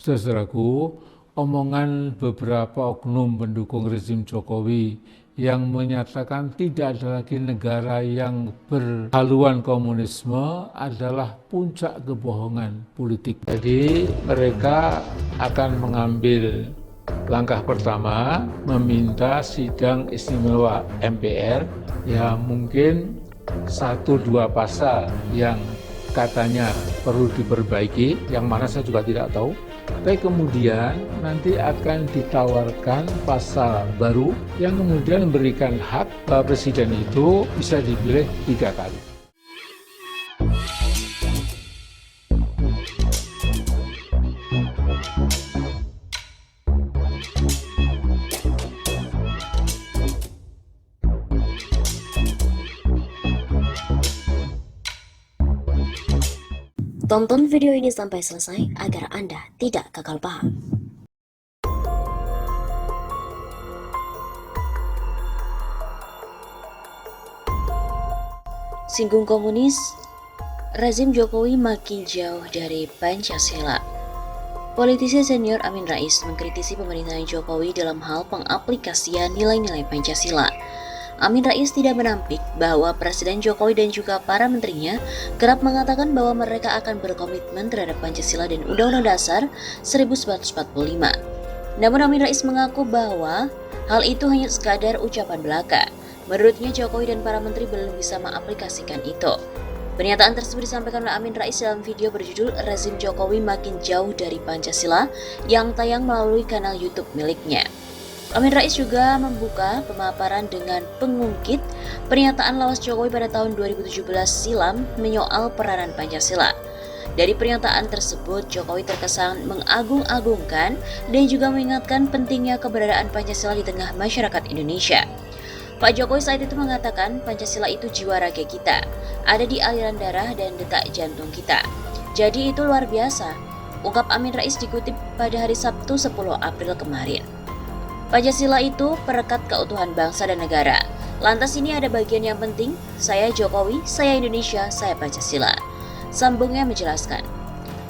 Saudaraku, omongan beberapa oknum pendukung rezim Jokowi yang menyatakan tidak ada lagi negara yang berhaluan komunisme adalah puncak kebohongan politik. Jadi mereka akan mengambil langkah pertama, meminta sidang istimewa MPR yang mungkin 1-2 pasal yang katanya perlu diperbaiki, yang mana saya juga tidak tahu. Tapi kemudian nanti akan ditawarkan pasal baru yang kemudian memberikan hak presiden itu bisa dipilih 3 kali. Tonton video ini sampai selesai agar Anda tidak gagal paham. Singgung komunis, rezim Jokowi makin jauh dari Pancasila. Politisi senior Amin Rais mengkritisi pemerintahan Jokowi dalam hal pengaplikasian nilai-nilai Pancasila. Amin Rais tidak menampik bahwa Presiden Jokowi dan juga para menterinya kerap mengatakan bahwa mereka akan berkomitmen terhadap Pancasila dan Undang-Undang Dasar 1945. Namun Amin Rais mengaku bahwa hal itu hanya sekadar ucapan belaka. Menurutnya Jokowi dan para menteri belum bisa mengaplikasikan itu. Pernyataan tersebut disampaikan oleh Amin Rais dalam video berjudul Rezim Jokowi Makin Jauh dari Pancasila yang tayang melalui kanal YouTube miliknya. Amin Rais juga membuka pemaparan dengan pengungkit pernyataan lawas Jokowi pada tahun 2017 silam menyoal peranan Pancasila. Dari pernyataan tersebut, Jokowi terkesan mengagung-agungkan dan juga mengingatkan pentingnya keberadaan Pancasila di tengah masyarakat Indonesia. Pak Jokowi saat itu mengatakan Pancasila itu jiwa raga kita, ada di aliran darah dan detak jantung kita. Jadi itu luar biasa, ungkap Amin Rais dikutip pada hari Sabtu 10 April kemarin. Pancasila itu perekat keutuhan bangsa dan negara. Lantas ini ada bagian yang penting, saya Jokowi, saya Indonesia, saya Pancasila. Sambungnya menjelaskan.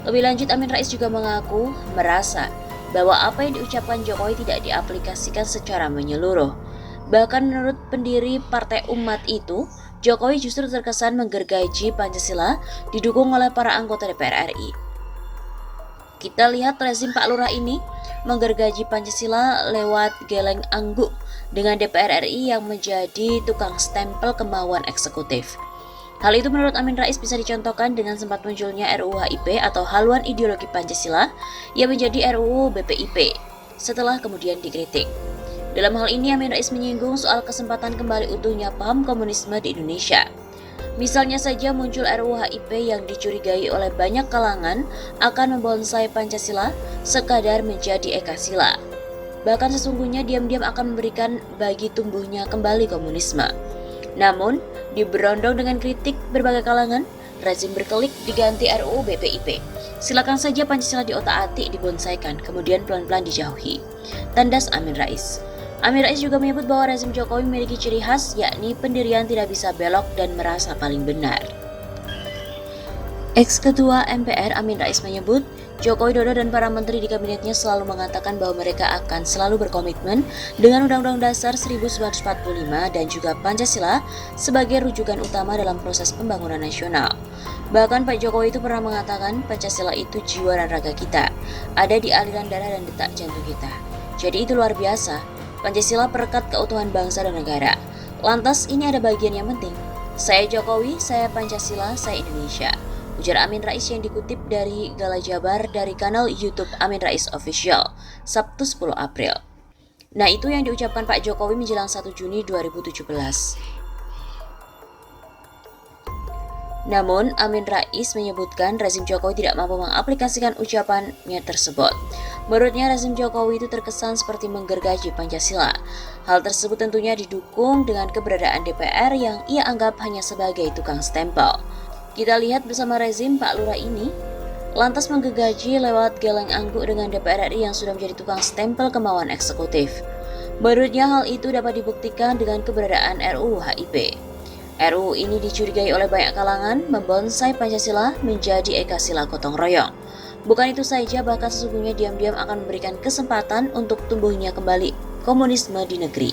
Lebih lanjut Amin Rais juga mengaku merasa bahwa apa yang diucapkan Jokowi tidak diaplikasikan secara menyeluruh. Bahkan menurut pendiri Partai Umat itu, Jokowi justru terkesan menggergaji Pancasila didukung oleh para anggota DPR RI. Kita lihat rezim Pak Lurah ini menggergaji Pancasila lewat geleng angguk dengan DPR RI yang menjadi tukang stempel kemauan eksekutif. Hal itu menurut Amin Rais bisa dicontohkan dengan sempat munculnya RUU HIP atau haluan ideologi Pancasila yang menjadi RUU BPIP setelah kemudian dikritik. Dalam hal ini Amin Rais menyinggung soal kesempatan kembali utuhnya paham komunisme di Indonesia. Misalnya saja muncul RUU HIP yang dicurigai oleh banyak kalangan akan membonsai Pancasila sekadar menjadi Ekasila. Bahkan sesungguhnya diam-diam akan memberikan bagi tumbuhnya kembali komunisme. Namun, diberondong dengan kritik berbagai kalangan, rezim berkelik diganti RUU BPIP. Silakan saja Pancasila diotak-atik, dibonsaikan, kemudian pelan-pelan dijauhi. Tandas Amin Rais. Amin Rais juga menyebut bahwa rezim Jokowi memiliki ciri khas, yakni pendirian tidak bisa belok dan merasa paling benar. Ex-ketua MPR Amin Rais menyebut, Joko Widodo dan para menteri di kabinetnya selalu mengatakan bahwa mereka akan selalu berkomitmen dengan Undang-Undang Dasar 1945 dan juga Pancasila sebagai rujukan utama dalam proses pembangunan nasional. Bahkan Pak Jokowi itu pernah mengatakan Pancasila itu jiwa dan raga kita, ada di aliran darah dan detak jantung kita. Jadi itu luar biasa. Pancasila perekat keutuhan bangsa dan negara. Lantas ini ada bagian yang penting. Saya Jokowi, saya Pancasila, saya Indonesia. Ujar Amin Rais yang dikutip dari Gala Jabar dari kanal YouTube Amin Rais Official, Sabtu 10 April. Nah itu yang diucapkan Pak Jokowi menjelang 1 Juni 2017. Namun, Amin Rais menyebutkan rezim Jokowi tidak mampu mengaplikasikan ucapannya tersebut. Menurutnya, rezim Jokowi itu terkesan seperti menggergaji Pancasila. Hal tersebut tentunya didukung dengan keberadaan DPR yang ia anggap hanya sebagai tukang stempel. Kita lihat bersama rezim Pak Lurah ini, lantas menggergaji lewat geleng angguk dengan DPR RI yang sudah menjadi tukang stempel kemauan eksekutif. Menurutnya, hal itu dapat dibuktikan dengan keberadaan RUU HIP. RUU ini dicurigai oleh banyak kalangan membonsai Pancasila menjadi Ekasila gotong royong. Bukan itu saja, bahkan sesungguhnya diam-diam akan memberikan kesempatan untuk tumbuhnya kembali komunisme di negeri.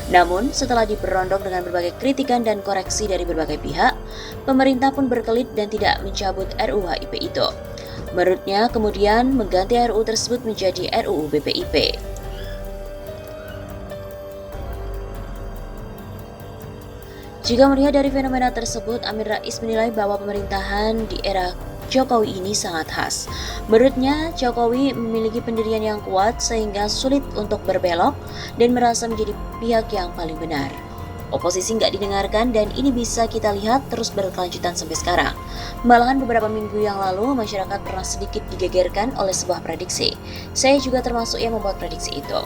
Namun, setelah diberondong dengan berbagai kritikan dan koreksi dari berbagai pihak, pemerintah pun berkelit dan tidak mencabut RUU HIP itu. Menurutnya, kemudian mengganti RUU tersebut menjadi RUU BPIP. Jika melihat dari fenomena tersebut, Amin Rais menilai bahwa pemerintahan di era Jokowi ini sangat khas. Menurutnya, Jokowi memiliki pendirian yang kuat sehingga sulit untuk berbelok dan merasa menjadi pihak yang paling benar. Oposisi nggak didengarkan dan ini bisa kita lihat terus berkelanjutan sampai sekarang. Malahan beberapa minggu yang lalu, masyarakat pernah sedikit digegerkan oleh sebuah prediksi. Saya juga termasuk yang membuat prediksi itu.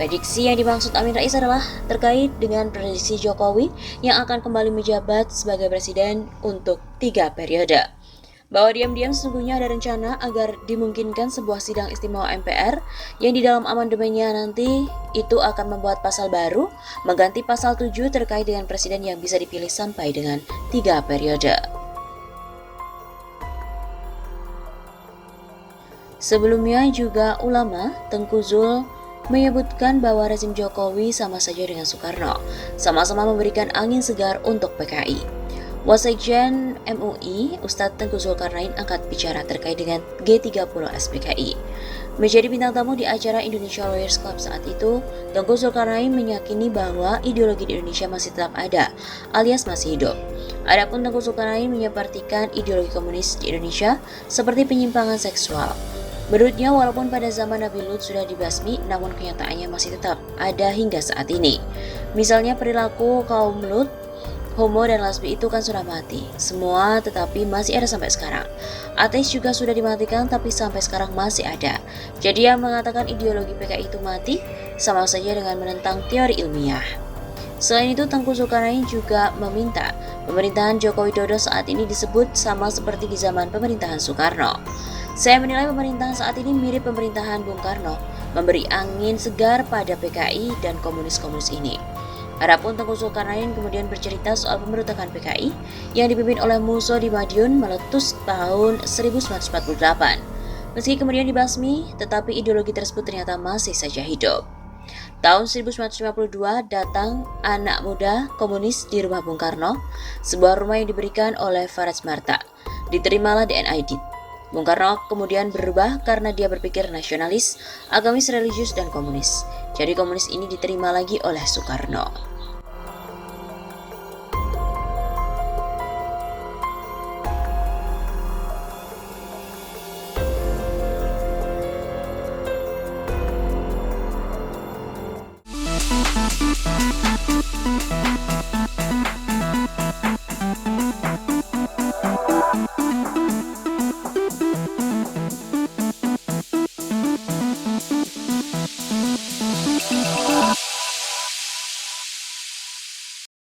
Prediksi yang dimaksud Amin Rais adalah terkait dengan prediksi Jokowi yang akan kembali menjabat sebagai presiden untuk 3 periode. Bahwa diam-diam sesungguhnya ada rencana agar dimungkinkan sebuah sidang istimewa MPR yang di dalam amandemennya nanti itu akan membuat pasal baru mengganti pasal 7 terkait dengan presiden yang bisa dipilih sampai dengan 3 periode. Sebelumnya juga ulama Tengku Zul menyebutkan bahwa rezim Jokowi sama saja dengan Soekarno, sama-sama memberikan angin segar untuk PKI. Wasekjen MUI, Ustadz Tengku Zulkarnain angkat bicara terkait dengan G30 SPKI. Menjadi bintang tamu di acara Indonesia Lawyers Club saat itu, Tengku Zulkarnain meyakini bahwa ideologi di Indonesia masih tetap ada, alias masih hidup. Adapun Tengku Zulkarnain menyepertikan ideologi komunis di Indonesia seperti penyimpangan seksual. Menurutnya, walaupun pada zaman Nabi Lut sudah dibasmi, namun kenyataannya masih tetap ada hingga saat ini. Misalnya perilaku kaum Lut, homo dan lesbi itu kan sudah mati, semua tetapi masih ada sampai sekarang. Ateis juga sudah dimatikan tapi sampai sekarang masih ada. Jadi yang mengatakan ideologi PKI itu mati, sama saja dengan menentang teori ilmiah. Selain itu, Tengku Zulkarnain juga meminta pemerintahan Joko Widodo saat ini disebut sama seperti di zaman pemerintahan Soekarno. Saya menilai pemerintahan saat ini mirip pemerintahan Bung Karno, memberi angin segar pada PKI dan komunis-komunis ini. Adapun Tengku Zulkarnain kemudian bercerita soal pemberontakan PKI yang dipimpin oleh Muso di Madiun meletus tahun 1948. Meski kemudian dibasmi, tetapi ideologi tersebut ternyata masih saja hidup. Tahun 1952 datang anak muda komunis di rumah Bung Karno, sebuah rumah yang diberikan oleh Faraj Marta. Diterimalah DNA Aidit. Bung Karno kemudian berubah karena dia berpikir nasionalis, agamis, religius, dan komunis. Jadi komunis ini diterima lagi oleh Soekarno.